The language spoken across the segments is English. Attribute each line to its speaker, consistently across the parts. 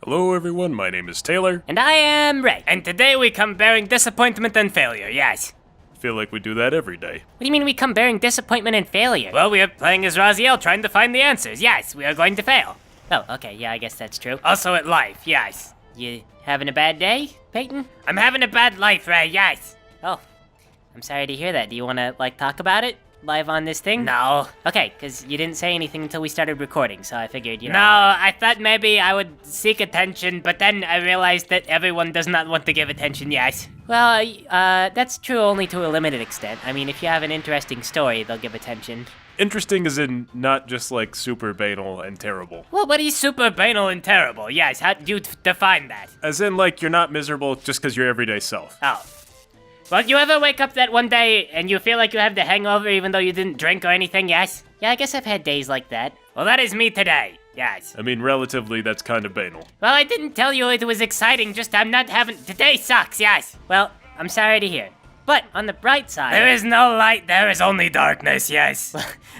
Speaker 1: Hello everyone, my name is Taylor.
Speaker 2: And I am Ray. And today we come bearing disappointment and failure, yes.
Speaker 1: I feel like we do that every day.
Speaker 2: What do you mean we come bearing disappointment and failure? Well, we are playing as Raziel, trying to find the answers. Yes, we are going to fail. Oh, okay, yeah, I guess that's true. Also at life, yes. You having a bad day, Peyton? I'm having a bad life, Ray, yes. Oh, I'm sorry to hear that. Do you want to, talk about it? Live on this thing? No. Okay, because you didn't say anything until we started recording, so I figured, No, I thought maybe I would seek attention, but then I realized that everyone does not want to give attention yet. Well, that's true only to a limited extent. I mean, if you have an interesting story, they'll give attention.
Speaker 1: Interesting as in not just like super banal and terrible.
Speaker 2: Well, what is super banal and terrible? Yes, how do you define that?
Speaker 1: As in like you're not miserable just because you're everyday self.
Speaker 2: Oh. Well, you ever wake up that one day and you feel like you have the hangover even though you didn't drink or anything, yes? Yeah, I guess I've had days like that. Well, that is me today, yes.
Speaker 1: I mean, relatively, that's kind of banal.
Speaker 2: Well, I didn't tell you it was exciting, just I'm not having... Today sucks, yes. Well, I'm sorry to hear. But, on the bright side... There is no light, there is only darkness, yes.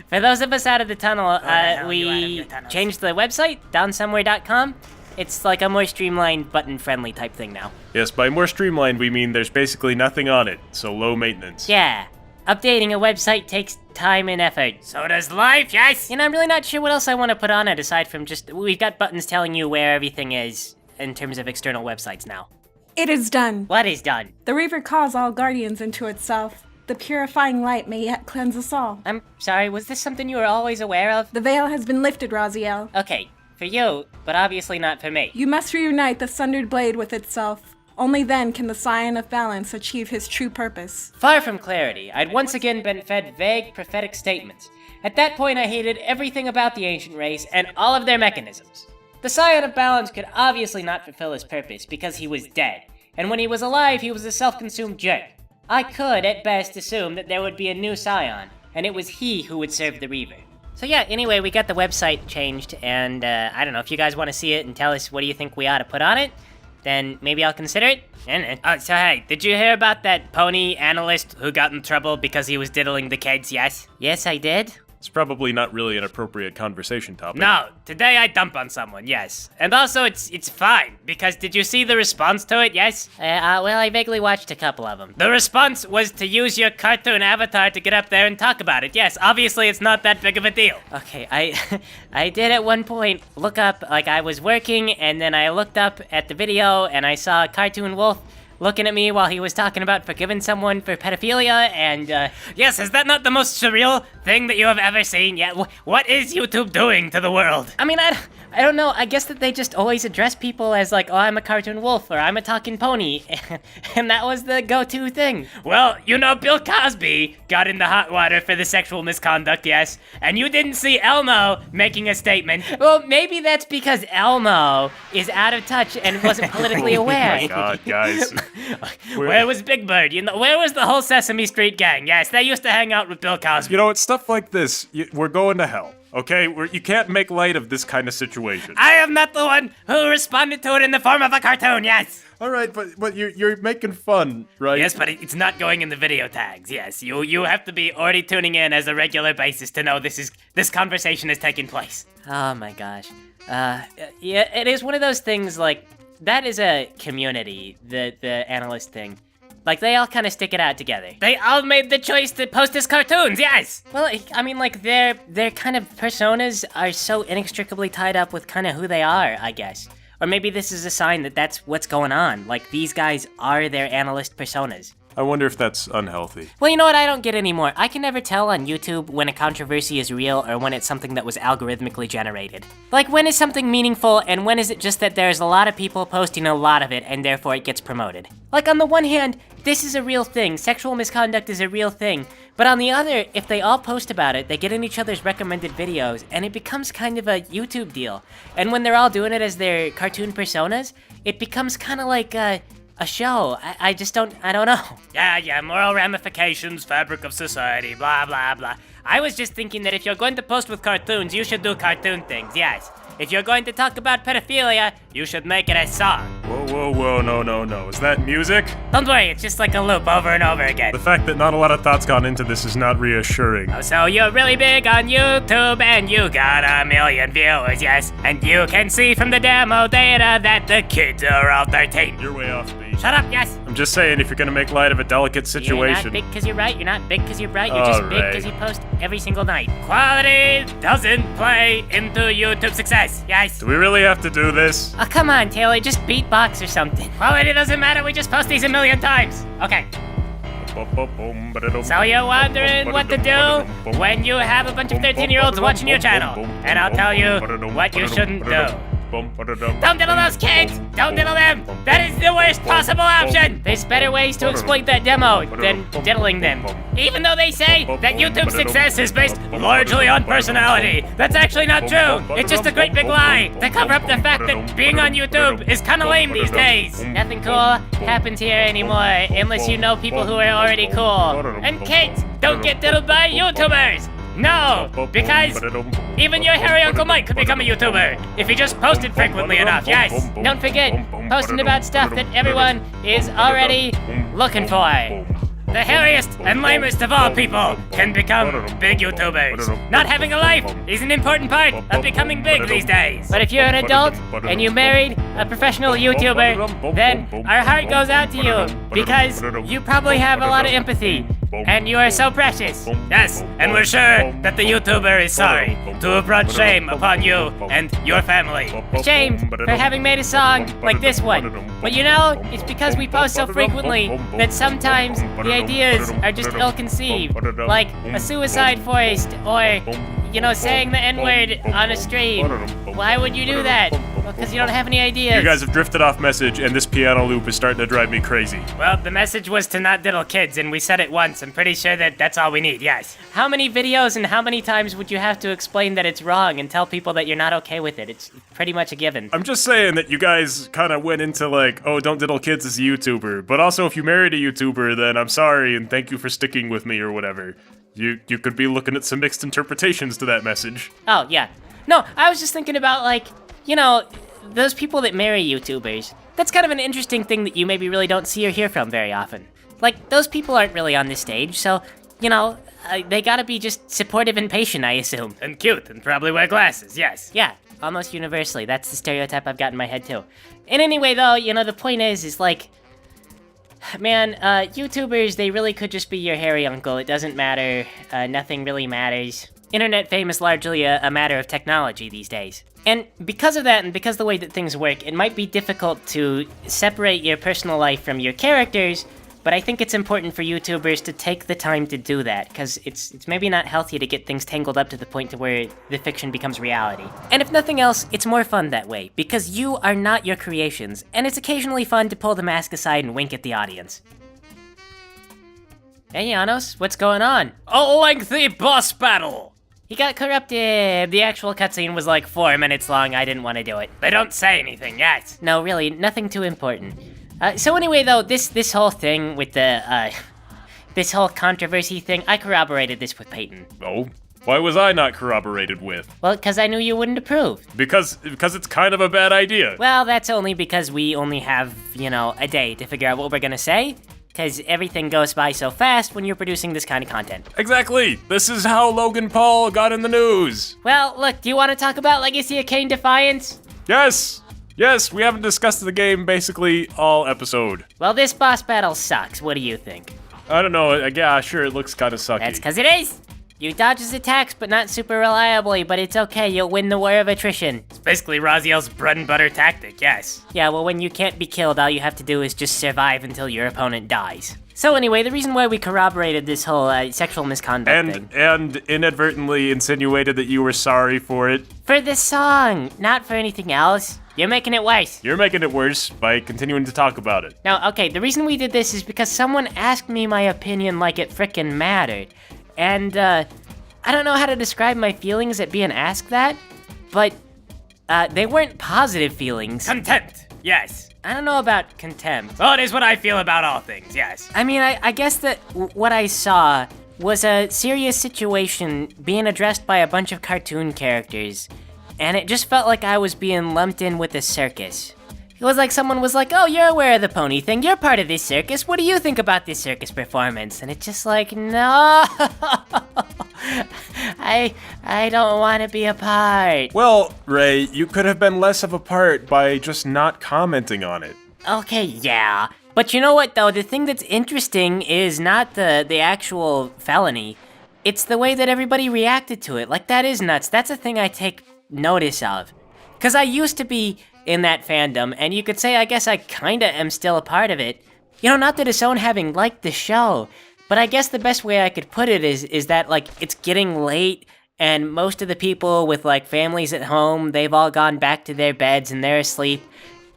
Speaker 2: For those of us out of the tunnel, we changed the website, downsomewhere.com. It's like a more streamlined, button-friendly type thing now.
Speaker 1: Yes, by more streamlined, we mean there's basically nothing on it, so low maintenance.
Speaker 2: Yeah. Updating a website takes time and effort. So does life, yes? And I'm really not sure what else I want to put on it aside from just... We've got buttons telling you where everything is in terms of external websites now.
Speaker 3: It is done.
Speaker 2: What is done?
Speaker 3: The Reaver calls all guardians into itself. The purifying light may yet cleanse us all.
Speaker 2: I'm sorry, was this something you were always aware of?
Speaker 3: The veil has been lifted, Raziel.
Speaker 2: Okay. For you, but obviously not for me.
Speaker 3: You must reunite the sundered blade with itself. Only then can the Scion of Balance achieve his true purpose.
Speaker 2: Far from clarity, I'd once again been fed vague, prophetic statements. At that point, I hated everything about the ancient race and all of their mechanisms. The Scion of Balance could obviously not fulfill his purpose because he was dead, and when he was alive, he was a self-consumed jerk. I could, at best, assume that there would be a new Scion, and it was he who would serve the Reaver. So yeah, anyway, we got the website changed, and I don't know, if you guys want to see it and tell us what do you think we ought to put on it, then maybe I'll consider it. So hey, did you hear about that pony analyst who got in trouble because he was diddling the kids, yes? Yes, I did.
Speaker 1: It's probably not really an appropriate conversation topic.
Speaker 2: No, today I dump on someone, yes. And also, it's fine, because did you see the response to it, yes? Well, I vaguely watched a couple of them. The response was to use your cartoon avatar to get up there and talk about it. Yes, obviously it's not that big of a deal. Okay, I did at one point look up, I was working, and then I looked up at the video, and I saw a cartoon wolf looking at me while he was talking about forgiving someone for pedophilia, and, yes, is that not the most surreal thing that you have ever seen yet? What is YouTube doing to the world? I mean, I don't know, I guess that they just always address people as oh, I'm a cartoon wolf, or I'm a talking pony, and that was the go-to thing. Well, you know, Bill Cosby got in the hot water for the sexual misconduct, yes, and you didn't see Elmo making a statement. Well, maybe that's because Elmo is out of touch and wasn't politically aware.
Speaker 1: Oh my god, guys.
Speaker 2: Where was Big Bird? You know, where was the whole Sesame Street gang? Yes, they used to hang out with Bill Cosby.
Speaker 1: You know, it's stuff like this. We're going to hell, okay? You can't make light of this kind of situation.
Speaker 2: I am not the one who responded to it in the form of a cartoon, yes.
Speaker 1: All right, but you're making fun, right?
Speaker 2: Yes, but it's not going in the video tags. Yes, you have to be already tuning in as a regular basis to know this conversation is taking place. Oh my gosh. Yeah, it is one of those things that is a community, the analyst thing. They all kind of stick it out together. They all made the choice to post as cartoons, yes! Well, I mean, their kind of personas are so inextricably tied up with kind of who they are, I guess. Or maybe this is a sign that that's what's going on. These guys are their analyst personas.
Speaker 1: I wonder if that's unhealthy.
Speaker 2: Well, you know what I don't get anymore? I can never tell on YouTube when a controversy is real or when it's something that was algorithmically generated. When is something meaningful and when is it just that there's a lot of people posting a lot of it and therefore it gets promoted? On the one hand, this is a real thing, sexual misconduct is a real thing, but on the other, if they all post about it, they get in each other's recommended videos and it becomes kind of a YouTube deal. And when they're all doing it as their cartoon personas, it becomes kind of like a show. I don't know. Yeah, moral ramifications, fabric of society, blah, blah, blah. I was just thinking that if you're going to post with cartoons, you should do cartoon things, yes. if you're going to talk about pedophilia, you should make it a song.
Speaker 1: Whoa, no. Is that music?
Speaker 2: Don't worry, it's just like a loop over and over again.
Speaker 1: The fact that not a lot of thought's gone into this is not reassuring.
Speaker 2: Oh, so you're really big on YouTube and you got 1 million viewers, yes? And you can see from the demo data that the kids are all 13.
Speaker 1: You're way off base.
Speaker 2: Shut up, yes.
Speaker 1: I'm just saying, if you're gonna make light of a delicate
Speaker 2: You're
Speaker 1: situation.
Speaker 2: not big because you're right, you're not big because you're bright, you're just big
Speaker 1: Alright.
Speaker 2: because you post every single night. Quality doesn't play into YouTube success, yes?
Speaker 1: Do we really have to do this?
Speaker 2: Oh, come on, Taylor, just beatbox or something. Quality doesn't matter, we just post these 1 million times. Okay. So you're wondering what to do when you have a bunch of 13-year-olds watching your channel. And I'll tell you what you shouldn't do. Don't diddle those kids! Don't diddle them! That is the worst possible option! There's better ways to exploit that demo than diddling them. Even though they say that YouTube's success is based largely on personality, that's actually not true! It's just a great big lie to cover up the fact that being on YouTube is kinda lame these days! Nothing cool happens here anymore unless you know people who are already cool. And kids, don't get diddled by YouTubers! No, because even your hairy Uncle Mike could become a YouTuber if he just posted frequently enough, yes. Don't forget, posting about stuff that everyone is already looking for. The hairiest and lamest of all people can become big YouTubers. Not having a life is an important part of becoming big these days. But if you're an adult and you married a professional YouTuber, then our heart goes out to you because you probably have a lot of empathy. And you are so precious. Yes, and we're sure that the YouTuber is sorry to have brought shame upon you and your family. Ashamed for having made a song like this one. But you know, it's because we post so frequently that sometimes the ideas are just ill-conceived. Like a suicide forest or, you know, saying the N-word on a stream. Why would you do that? Well, because you don't have any ideas.
Speaker 1: You guys have drifted off message, and this piano loop is starting to drive me crazy.
Speaker 2: Well, the message was to not diddle kids, and we said it once. I'm pretty sure that that's all we need, yes. How many videos and how many times would you have to explain that it's wrong and tell people that you're not okay with it? It's pretty much a given.
Speaker 1: I'm just saying that you guys kind of went into like, oh, don't diddle kids as a YouTuber. But also, if you married a YouTuber, then I'm sorry, and thank you for sticking with me or whatever. You could be looking at some mixed interpretations to that message.
Speaker 2: Oh, yeah. No, I was just thinking about, like, you know, those people that marry YouTubers. That's kind of an interesting thing that you maybe really don't see or hear from very often. Like, those people aren't really on this stage, so, you know, they gotta be just supportive and patient, I assume. And cute, and probably wear glasses, yes. Yeah, almost universally. That's the stereotype I've got in my head, too. And anyway, though, you know, the point is like, man, YouTubers, they really could just be your hairy uncle. It doesn't matter. Nothing really matters. Internet fame is largely a matter of technology these days. And because of that, and because of the way that things work, it might be difficult to separate your personal life from your characters, but I think it's important for YouTubers to take the time to do that, because it's maybe not healthy to get things tangled up to the point to where the fiction becomes reality. And if nothing else, it's more fun that way, because you are not your creations, and it's occasionally fun to pull the mask aside and wink at the audience. Hey Janos, what's going on? A lengthy boss battle! He got corrupted. The actual cutscene was like 4 minutes long. I didn't want to do it. They don't say anything, yes. No, really, nothing too important. So anyway, though, this whole thing with the, this whole controversy thing, I corroborated this with Peyton.
Speaker 1: Oh? Why was I not corroborated with?
Speaker 2: Well, because I knew you wouldn't approve.
Speaker 1: Because it's kind of a bad idea.
Speaker 2: Well, that's only because we only have, you know, a day to figure out what we're gonna say. Because everything goes by so fast when you're producing this kind of content.
Speaker 1: Exactly! This is how Logan Paul got in the news!
Speaker 2: Well, look, do you want to talk about Legacy of Kain Defiance?
Speaker 1: Yes! Yes, we haven't discussed the game basically all episode.
Speaker 2: Well, this boss battle sucks. What do you think?
Speaker 1: I don't know, yeah, sure, it looks kind of sucky.
Speaker 2: That's because it is! You dodge his attacks, but not super reliably, but it's okay, you'll win the war of attrition. It's basically Raziel's bread and butter tactic, yes. Yeah, well, when you can't be killed, all you have to do is just survive until your opponent dies. So anyway, the reason why we corroborated this whole sexual misconduct thing.
Speaker 1: And inadvertently insinuated that you were sorry for it.
Speaker 2: For the song, not for anything else. You're making it worse.
Speaker 1: You're making it worse by continuing to talk about it.
Speaker 2: Now, okay, the reason we did this is because someone asked me my opinion like it frickin' mattered. And, I don't know how to describe my feelings at being asked that, but, they weren't positive feelings.
Speaker 4: Contempt, yes.
Speaker 2: I don't know about contempt.
Speaker 4: Well, it is what I feel about all things, yes.
Speaker 2: I mean, I guess that what I saw was a serious situation being addressed by a bunch of cartoon characters. and it just felt like I was being lumped in with the circus. It was like someone was like, oh, you're aware of the pony thing, you're part of this circus, what do you think about this circus performance? And it's just like, no, I don't want to be a part.
Speaker 1: Well, Ray, you could have been less of a part by just not commenting on it.
Speaker 2: Okay, yeah. But you know what, though? The thing that's interesting is not the actual felony. It's the way that everybody reacted to it. Like, that is nuts. That's a thing I take notice of. Because I used to be in that fandom, and you could say, I guess I kinda am still a part of it. You know, not to disown having liked the show, but I guess the best way I could put it is that, like, it's getting late, and most of the people with, like, families at home, they've all gone back to their beds and they're asleep.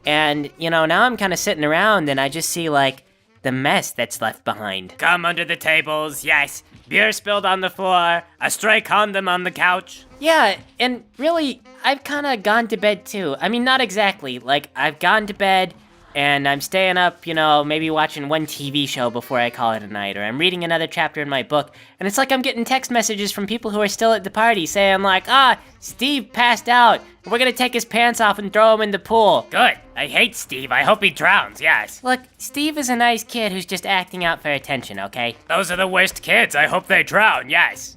Speaker 2: And, you know, now I'm kind of sitting around and I just see, like, the mess that's left behind.
Speaker 4: Come under the tables, yes. Beer spilled on the floor, a stray condom on the couch.
Speaker 2: Yeah, and really, I've kind of gone to bed too. I mean, not exactly. Like, I've gone to bed and I'm staying up, you know, maybe watching one TV show before I call it a night, or I'm reading another chapter in my book, and it's like I'm getting text messages from people who are still at the party saying like, Steve passed out, we're gonna take his pants off and throw him in the pool.
Speaker 4: Good. I hate Steve. I hope he drowns, yes.
Speaker 2: Look, Steve is a nice kid who's just acting out for attention, okay?
Speaker 4: Those are the worst kids. I hope they drown, yes.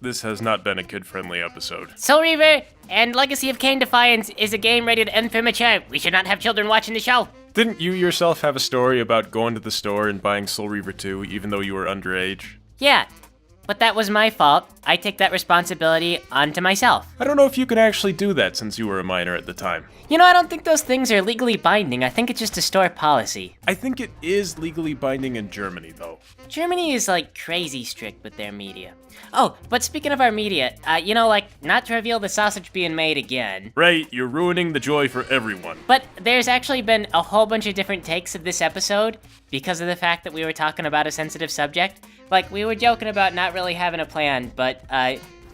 Speaker 1: This has not been a kid-friendly episode.
Speaker 2: Soul Reaver and Legacy of Kain Defiance is a game rated M for mature. We should not have children watching the show.
Speaker 1: Didn't you yourself have a story about going to the store and buying Soul Reaver 2 even though you were underage?
Speaker 2: Yeah, but that was my fault. I take that responsibility onto myself.
Speaker 1: I don't know if you could actually do that since you were a minor at the time.
Speaker 2: You know, I don't think those things are legally binding. I think it's just a store policy.
Speaker 1: I think it is legally binding in Germany, though.
Speaker 2: Germany is, like, crazy strict with their media. Oh, but speaking of our media, you know, like, not to reveal the sausage being made again.
Speaker 1: Ray, you're ruining the joy for everyone.
Speaker 2: But there's actually been a whole bunch of different takes of this episode because of the fact that we were talking about a sensitive subject. Like, we were joking about not really having a plan, but,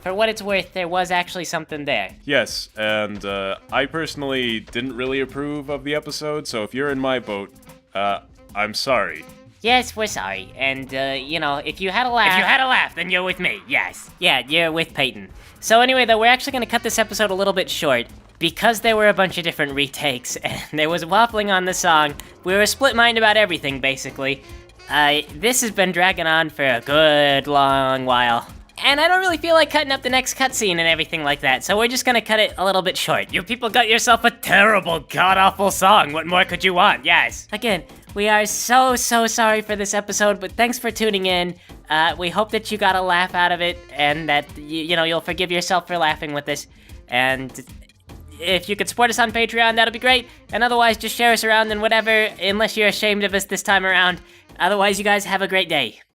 Speaker 2: for what it's worth, there was actually something there.
Speaker 1: Yes, and I personally didn't really approve of the episode, so if you're in my boat, I'm sorry.
Speaker 2: Yes, we're sorry, and, you know, if you had a laugh...
Speaker 4: If you had a laugh, then you're with me, yes.
Speaker 2: Yeah, you're with Peyton. So anyway, though, we're actually gonna cut this episode a little bit short, because there were a bunch of different retakes, and there was waffling on the song. We were split mind about everything, basically. This has been dragging on for a good long while. And I don't really feel like cutting up the next cutscene and everything like that, so we're just gonna cut it a little bit short.
Speaker 4: You people got yourself a terrible, god-awful song. What more could you want? Yes.
Speaker 2: Again, we are so sorry for this episode, but thanks for tuning in. We hope that you got a laugh out of it, and that, you know, you'll forgive yourself for laughing with us. And if you could support us on Patreon, that'd be great. And otherwise, just share us around and whatever, unless you're ashamed of us this time around. Otherwise, you guys have a great day.